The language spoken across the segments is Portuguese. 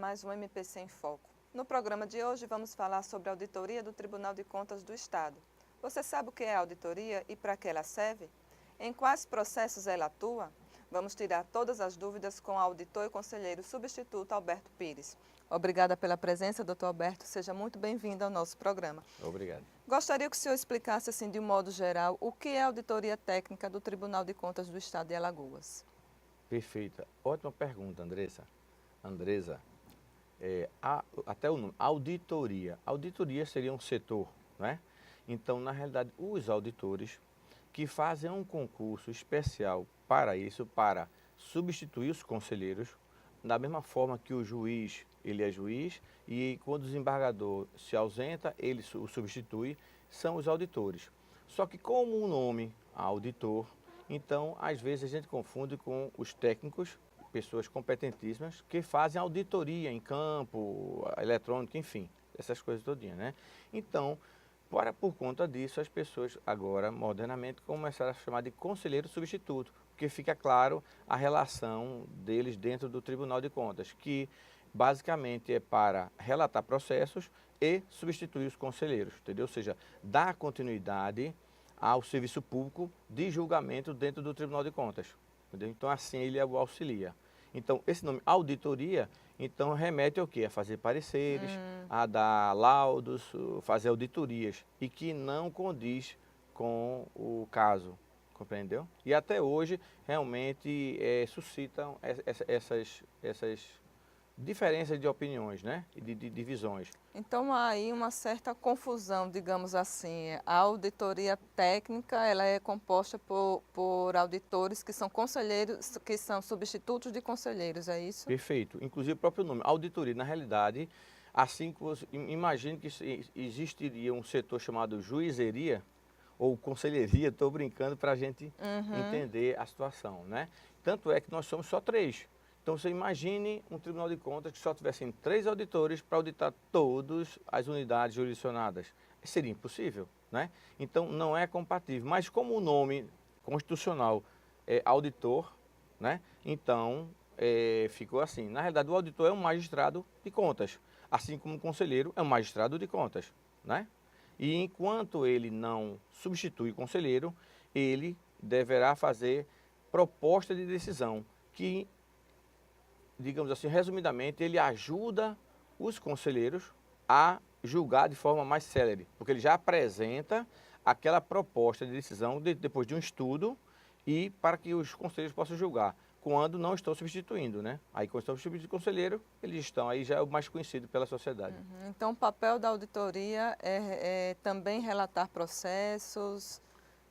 mais um MPC em Foco. No programa de hoje vamos falar sobre a auditoria do Tribunal de Contas do Estado. Você sabe o que é auditoria e para que ela serve? Em quais processos ela atua? Vamos tirar todas as dúvidas com o auditor e conselheiro substituto Alberto Pires. Obrigada pela presença, doutor Alberto. Seja muito bem-vindo ao nosso programa. Obrigado. Gostaria que o senhor explicasse, assim, de um modo geral, o que é a auditoria técnica do Tribunal de Contas do Estado de Alagoas. Perfeita. Ótima pergunta, Andresa. Até o nome, auditoria. Auditoria seria um setor, né? Então, na realidade, os auditores que fazem um concurso especial para isso, para substituir os conselheiros, da mesma forma que o juiz, ele é juiz, e quando o desembargador se ausenta, ele o substitui, são os auditores. Só que como o nome, auditor, então, às vezes a gente confunde com os técnicos, pessoas competentíssimas, que fazem auditoria em campo, eletrônica, enfim, essas coisas todinhas, né? Então, por conta disso, as pessoas agora, modernamente, começaram a chamar de conselheiro substituto, porque fica claro a relação deles dentro do Tribunal de Contas, que basicamente é para relatar processos e substituir os conselheiros, entendeu? Ou seja, dar continuidade ao serviço público de julgamento dentro do Tribunal de Contas, entendeu? Então, assim, ele é o auxilia. Então, esse nome, auditoria, então remete ao quê? A fazer pareceres, a dar laudos, fazer auditorias, e que não condiz com o caso, compreendeu? E até hoje, realmente, suscitam essas diferenças de opiniões, né? E de divisões. Então há aí uma certa confusão, digamos assim. A auditoria técnica, ela é composta por auditores que são conselheiros, que são substitutos de conselheiros, é isso? Perfeito. Inclusive o próprio nome, auditoria, na realidade, assim que você imagine que existiria um setor chamado juizeria ou conselheria, estou brincando para a gente entender a situação, né? Tanto é que nós somos só 3. Então você imagine um Tribunal de Contas que só tivessem 3 auditores para auditar todas as unidades jurisdicionadas. Seria impossível, né? Então não é compatível. Mas como o nome constitucional é auditor, né? Então ficou assim. Na realidade, o auditor é um magistrado de contas, assim como o conselheiro é um magistrado de contas, né? E enquanto ele não substitui o conselheiro, ele deverá fazer proposta de decisão, que, digamos assim, resumidamente, ele ajuda os conselheiros a julgar de forma mais célere, porque ele já apresenta aquela proposta de decisão depois de um estudo e para que os conselheiros possam julgar, quando não estão substituindo, né? Aí quando estão substituindo o conselheiro, eles estão, aí já é o mais conhecido pela sociedade. Então o papel da auditoria é também relatar processos.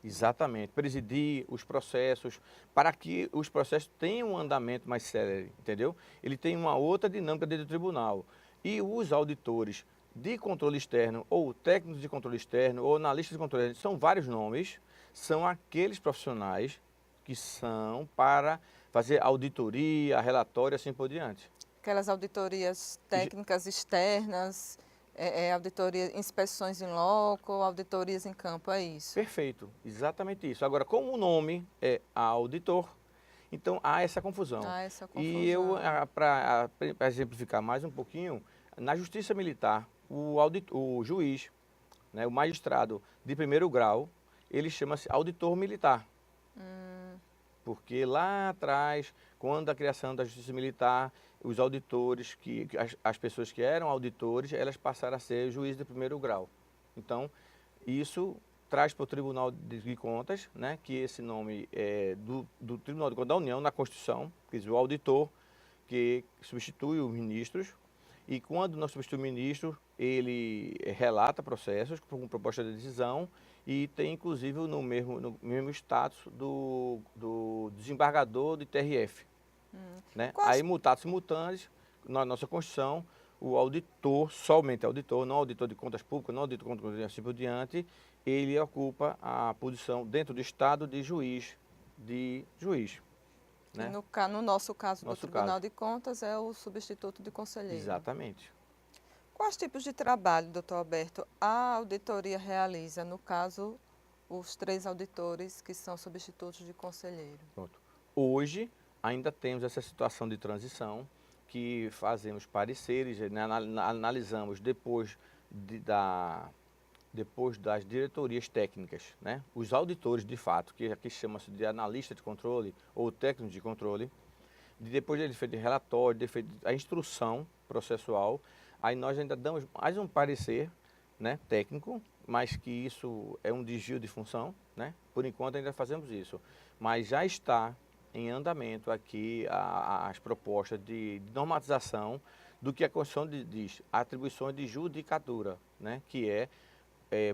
Exatamente, presidir os processos, para que os processos tenham um andamento mais célere, entendeu? Ele tem uma outra dinâmica dentro do tribunal. E os auditores de controle externo, ou técnicos de controle externo, ou analistas de controle externo, são vários nomes, são aqueles profissionais que são para fazer auditoria, relatório, assim por diante. Aquelas auditorias técnicas externas, auditoria, inspeções em loco, auditorias em campo, é isso? Perfeito, exatamente isso. Agora, como o nome é auditor, então há essa confusão. Há essa E eu, confusão. para exemplificar mais um pouquinho, na Justiça Militar, o juiz, né, o magistrado de primeiro grau, ele chama-se auditor militar. Porque lá atrás, quando a criação da Justiça Militar, os auditores, as pessoas que eram auditores, elas passaram a ser juízes de primeiro grau. Então, isso traz para o Tribunal de Contas, né, que esse nome é do Tribunal de Contas da União, na Constituição, quer dizer, o auditor que substitui os ministros, e quando não substitui o ministro, ele relata processos com proposta de decisão e tem inclusive no mesmo status do desembargador do TRF. Né? Aí, mutatis mutandis, na nossa Constituição, o auditor, somente auditor, não auditor de contas públicas, não auditor de contas assim por diante, ele ocupa a posição dentro do Estado de juiz. Né? No nosso caso do Tribunal de Contas é o substituto de conselheiro. Exatamente. Quais tipos de trabalho, doutor Alberto, a auditoria realiza, no caso, os 3 auditores que são substitutos de conselheiro? Pronto. Hoje, ainda temos essa situação de transição, que fazemos pareceres, né, analisamos depois das diretorias técnicas, né, os auditores de fato, que aqui chama-se de analista de controle ou técnico de controle, depois de feito relatório, de feito a instrução processual, aí nós ainda damos mais um parecer, né, técnico, mas que isso é um desvio de função, né, por enquanto ainda fazemos isso, mas já está em andamento aqui as propostas de normatização do que a Constituição diz, atribuições de judicatura, né, que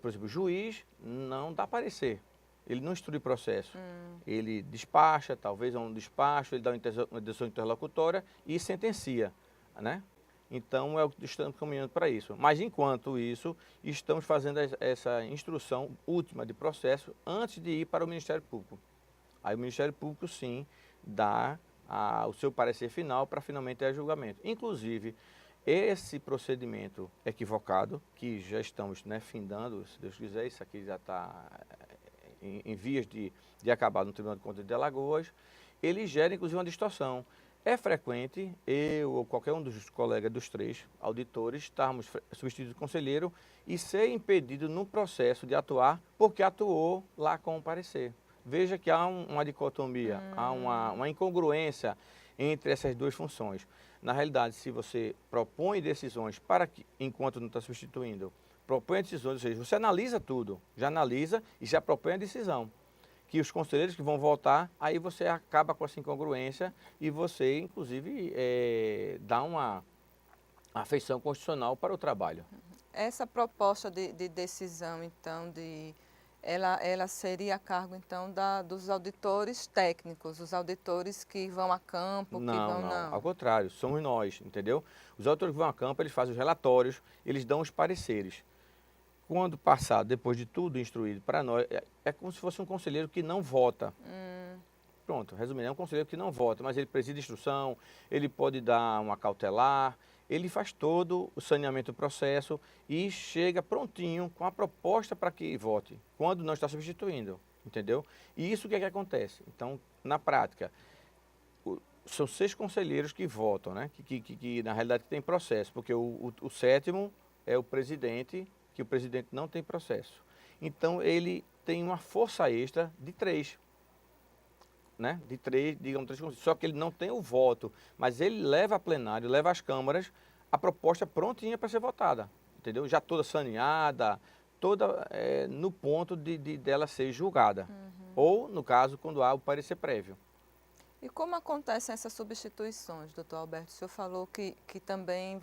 por exemplo, o juiz não dá parecer, ele não instrui processo, ele despacha, talvez é um despacho, ele dá uma decisão interlocutória e sentencia, né? Então, estamos caminhando para isso. Mas, enquanto isso, estamos fazendo essa instrução última de processo antes de ir para o Ministério Público. Aí o Ministério Público, sim, dá o seu parecer final para finalmente ter julgamento. Inclusive, esse procedimento equivocado, que já estamos, né, findando, se Deus quiser, isso aqui já está em vias de acabar no Tribunal de Contas de Alagoas, ele gera, inclusive, uma distorção. É frequente eu ou qualquer um dos colegas dos 3 auditores estarmos substituídos de conselheiro e ser impedido no processo de atuar porque atuou lá com o parecer. Veja que há uma dicotomia, há uma incongruência entre essas duas funções. Na realidade, se você propõe decisões para que, enquanto não está substituindo, propõe decisões, ou seja, você analisa tudo, já analisa e já propõe a decisão. Que os conselheiros que vão votar, aí você acaba com essa incongruência e você, inclusive, dá uma afeição constitucional para o trabalho. Essa proposta de decisão, então, ela seria a cargo, então, dos auditores técnicos, os auditores que vão a campo, Não, ao contrário, somos nós, entendeu? Os auditores que vão a campo, eles fazem os relatórios, eles dão os pareceres. Quando passar, depois de tudo instruído para nós, é como se fosse um conselheiro que não vota. Pronto, resumindo, é um conselheiro que não vota, mas ele preside instrução, ele pode dar uma cautelar, ele faz todo o saneamento do processo e chega prontinho com a proposta para que vote, quando não está substituindo, entendeu? E isso o que é que acontece? Então, na prática, são 6 conselheiros que votam, né? Que na realidade tem processo, porque o 7º é o presidente, que o presidente não tem processo. Então, ele tem uma força extra de 3. Né? De 3, digamos, 3 conselheiros. Só que ele não tem o voto, mas ele leva a plenário, leva às câmaras a proposta prontinha para ser votada, entendeu? Já toda saneada, toda no ponto dela ser julgada. Ou, no caso, quando há o parecer prévio. E como acontecem essas substituições, doutor Alberto? O senhor falou que também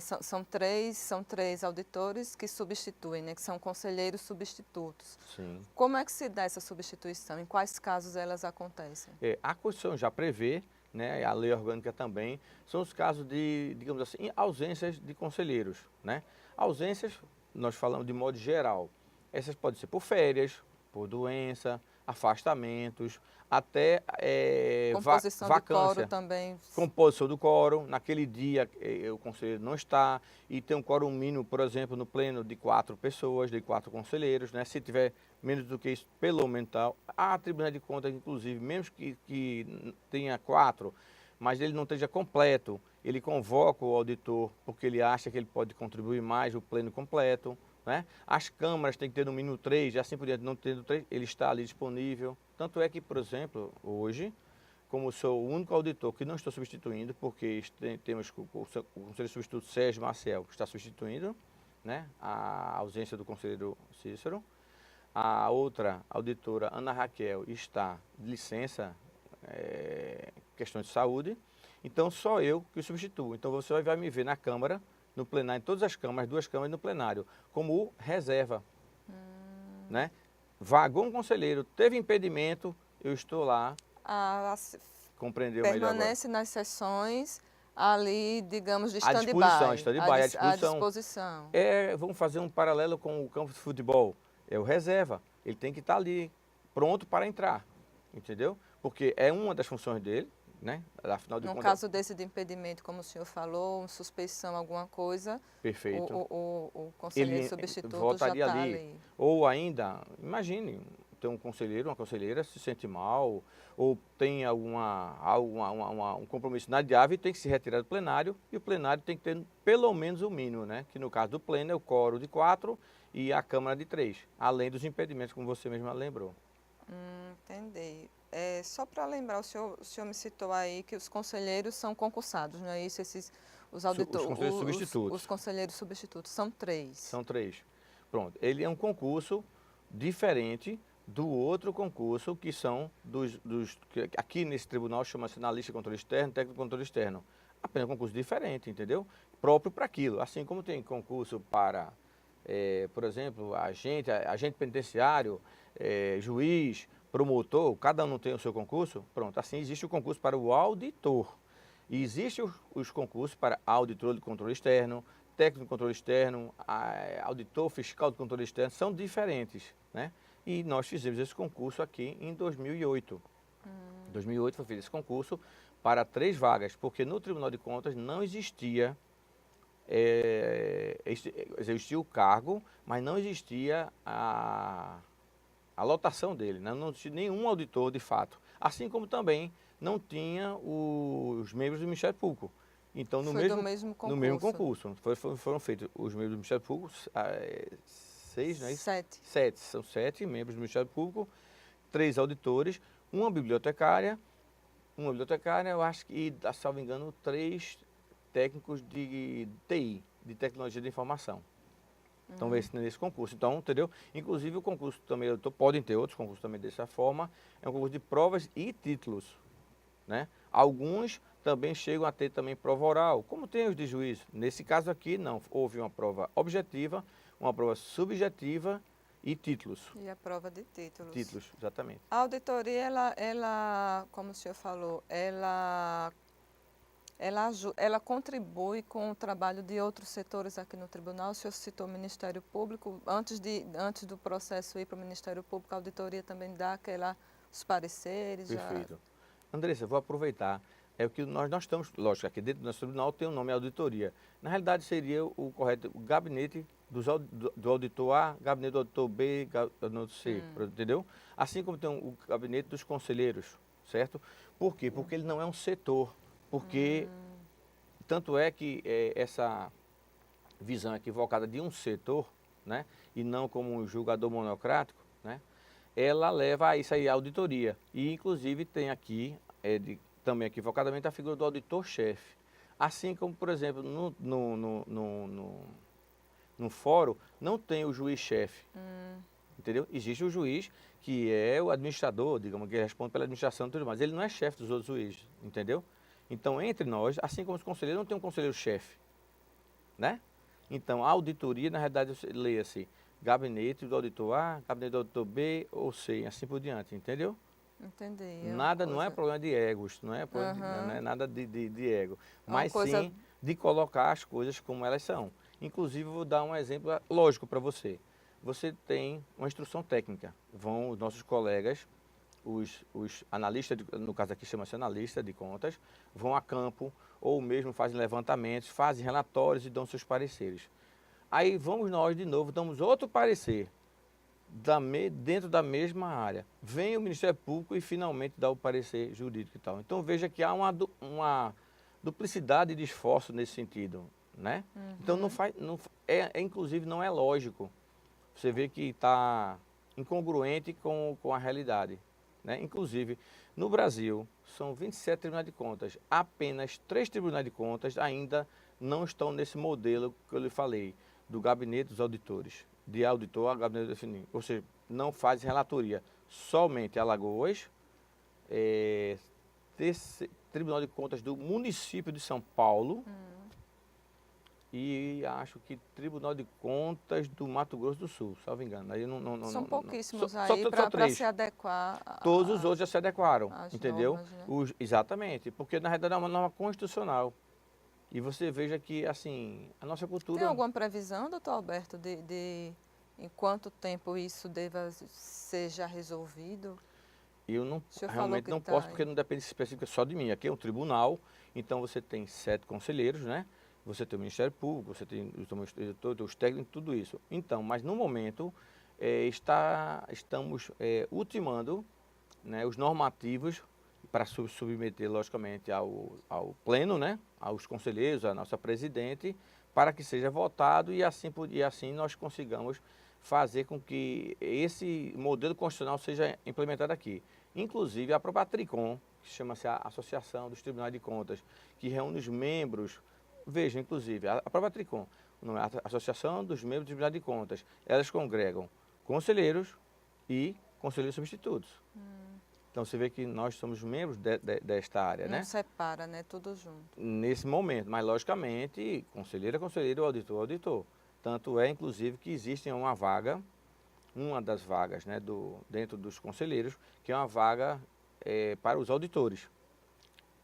são três auditores que substituem, né, que são conselheiros substitutos. Sim. Como é que se dá essa substituição? Em quais casos elas acontecem? A Constituição já prevê, né, a lei orgânica também, são os casos de, digamos assim, ausências de conselheiros. Né? Ausências, nós falamos de modo geral, essas podem ser por férias, por doença, afastamentos, até composição vacância. do quórum também. Composição do quórum, naquele dia o conselheiro não está, e tem um quórum mínimo, por exemplo, no pleno de 4 pessoas, de 4 conselheiros, né? Se tiver menos do que isso, pelo menos tal, a Tribunal de Contas, inclusive, mesmo que tenha 4, mas ele não esteja completo, ele convoca o auditor, porque ele acha que ele pode contribuir mais o pleno completo. Né? As câmaras têm que ter no mínimo 3, e assim por diante, não tendo 3, ele está ali disponível. Tanto é que, por exemplo, hoje, como sou o único auditor que não estou substituindo, porque temos o conselheiro substituto Sérgio Maciel, que está substituindo, né, a ausência do conselheiro Cícero. A outra auditora, Ana Raquel, está de licença, questões de saúde. Então, só eu que o substituo. Então, você vai me ver na Câmara, no plenário, em todas as câmaras, 2 câmaras no plenário, como reserva. Né? Vagou um conselheiro, teve impedimento, eu estou lá. Compreendeu melhor agora? Permanece nas sessões ali, digamos, de stand-by. À disposição. Vamos fazer um paralelo com o campo de futebol. É o reserva. Ele tem que estar ali, pronto para entrar. Entendeu? Porque é uma das funções dele. Né? Afinal de no contas, caso desse de impedimento, como o senhor falou, suspeição, alguma coisa, perfeito. O conselheiro substituto votaria já está ali. Ou ainda, imagine, tem um conselheiro, uma conselheira, se sente mal, ou tem um compromisso inadiável e tem que se retirar do plenário, e o plenário tem que ter pelo menos o mínimo, né? Que no caso do pleno é o quórum de 4 e a Câmara de 3, além dos impedimentos, como você mesma lembrou. Entendi. Só para lembrar, o senhor me citou aí que os conselheiros são concursados, não é isso? Os Os conselheiros substitutos. Os conselheiros substitutos, são 3. São 3. Pronto. Ele é um concurso diferente do outro concurso que são que aqui nesse tribunal chama-se analista de controle externo, técnico de controle externo. Apenas um concurso diferente, entendeu? Próprio para aquilo. Assim como tem concurso para, por exemplo, agente penitenciário, juiz, promotor, cada um tem o seu concurso. Pronto, assim existe o concurso para o auditor. E existem os concursos para auditor de controle externo, técnico de controle externo, auditor fiscal de controle externo, são diferentes, né? E nós fizemos esse concurso aqui em 2008. Em 2008 foi feito esse concurso para 3 vagas, porque no Tribunal de Contas não existia, existia o cargo, mas não existia a lotação dele, né? Não tinha nenhum auditor de fato. Assim como também não tinha os membros do Ministério Público. Então, no mesmo concurso. Foram feitos os membros do Ministério Público, 6, não é isso? 7. 7. São 7 membros do Ministério Público, 3 auditores, uma bibliotecária, eu acho que, salvo engano, 3 técnicos de TI, de tecnologia de informação. Então, nesse concurso. Então, entendeu? Inclusive, o concurso também, podem ter outros concursos também dessa forma, é um concurso de provas e títulos, né? Alguns também chegam a ter também prova oral, como tem os de juiz. Nesse caso aqui, não. Houve uma prova objetiva, uma prova subjetiva e títulos. E a prova de títulos. Títulos, exatamente. A auditoria, ela como o senhor falou, ela contribui com o trabalho de outros setores aqui no tribunal. O senhor citou o Ministério Público. Antes do processo ir para o Ministério Público, a auditoria também dá os pareceres. Perfeito. Andressa, vou aproveitar. É o que nós estamos, lógico, aqui dentro do nosso tribunal tem o nome auditoria. Na realidade seria o correto, o gabinete do auditor A, gabinete do auditor B, gabinete C, entendeu? Assim como tem o gabinete dos conselheiros, certo? Por quê? Porque ele não é um setor. Porque, tanto é que essa visão equivocada de um setor, né, e não como um julgador monocrático, né, ela leva a isso aí, a auditoria. E, inclusive, tem aqui, também equivocadamente, a figura do auditor-chefe. Assim como, por exemplo, no fórum, não tem o juiz-chefe, entendeu? Existe o juiz, que é o administrador, digamos, que responde pela administração e tudo mais. Ele não é chefe dos outros juízes, entendeu? Então, entre nós, assim como os conselheiros, não tem um conselheiro-chefe, né? Então, a auditoria, na realidade, leia-se gabinete do auditor A, gabinete do auditor B ou C, assim por diante, entendeu? Entendi. Nada, não é problema de egos, não é nada de ego, mas coisa... sim de colocar as coisas como elas são. Inclusive, vou dar um exemplo lógico para você. Você tem uma instrução técnica, vão os nossos colegas, os analistas, no caso aqui chama-se analista de contas, vão a campo ou mesmo fazem levantamentos, fazem relatórios e dão seus pareceres. Aí vamos nós de novo, damos outro parecer dentro da mesma área. Vem o Ministério Público e finalmente dá o parecer jurídico e tal. Então veja que há uma duplicidade de esforço nesse sentido, né? Então inclusive não é lógico. Você vê que está incongruente com a realidade, né? Inclusive, no Brasil, são 27 tribunais de contas. Apenas 3 tribunais de contas ainda não estão nesse modelo que eu lhe falei, do gabinete dos auditores, de auditor a gabinete definido. Ou seja, não faz relatoria. Somente Alagoas, Tribunal de Contas do município de São Paulo, e acho que Tribunal de Contas do Mato Grosso do Sul, salvo engano. Aí são pouquíssimos aí para se adequar. Todos os outros já se adequaram, entendeu? Normas, né? Exatamente, porque na realidade é uma norma constitucional. E você veja que, assim, a nossa cultura... Tem alguma previsão, doutor Alberto, de em quanto tempo isso deva ser já resolvido? Eu realmente não posso, porque não depende específico só de mim. Aqui é um tribunal, então você tem 7 conselheiros, né? Você tem o Ministério Público, você tem os técnicos, tudo isso. Então, mas no momento, estamos ultimando, né, os normativos para submeter, logicamente, ao pleno, né, aos conselheiros, à nossa presidente, para que seja votado e assim nós consigamos fazer com que esse modelo constitucional seja implementado aqui. Inclusive, a própria Tricom, que chama-se a Associação dos Tribunais de Contas, que reúne os membros, vejam, inclusive, a própria Tricom, a Associação dos Membros do Tribunal de Contas, elas congregam conselheiros e conselheiros substitutos. Então, você vê que nós somos membros desta área, né? Não separa, né? Tudo junto. Nesse momento, mas logicamente, conselheiro é conselheiro, auditor é auditor. Tanto é, inclusive, que existe uma das vagas, né, dentro dos conselheiros, que é uma vaga para os auditores.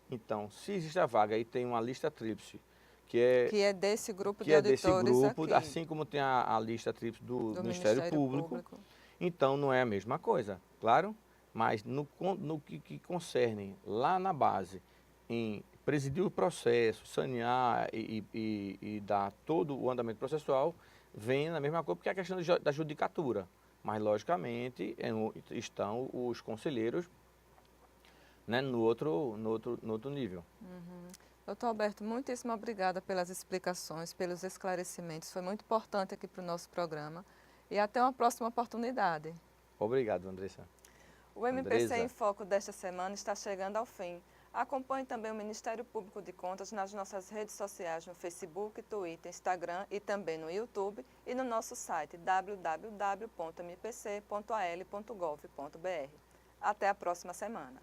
Então, se existe a vaga e tem uma lista tríplice, que é desse grupo de é desse auditores grupo, aqui, assim como tem a lista tríplice do Ministério Público, então não é a mesma coisa, claro, mas no que concerne lá na base, em presidir o processo, sanear e dar todo o andamento processual, vem na mesma coisa, porque é a questão da judicatura. Mas, logicamente, estão os conselheiros, né, no outro nível. Doutor Alberto, muitíssimo obrigada pelas explicações, pelos esclarecimentos. Foi muito importante aqui para o nosso programa. E até uma próxima oportunidade. Obrigado, Andressa. O MPC em Foco desta semana está chegando ao fim. Acompanhe também o Ministério Público de Contas nas nossas redes sociais no Facebook, Twitter, Instagram e também no YouTube e no nosso site www.mpc.al.gov.br. Até a próxima semana.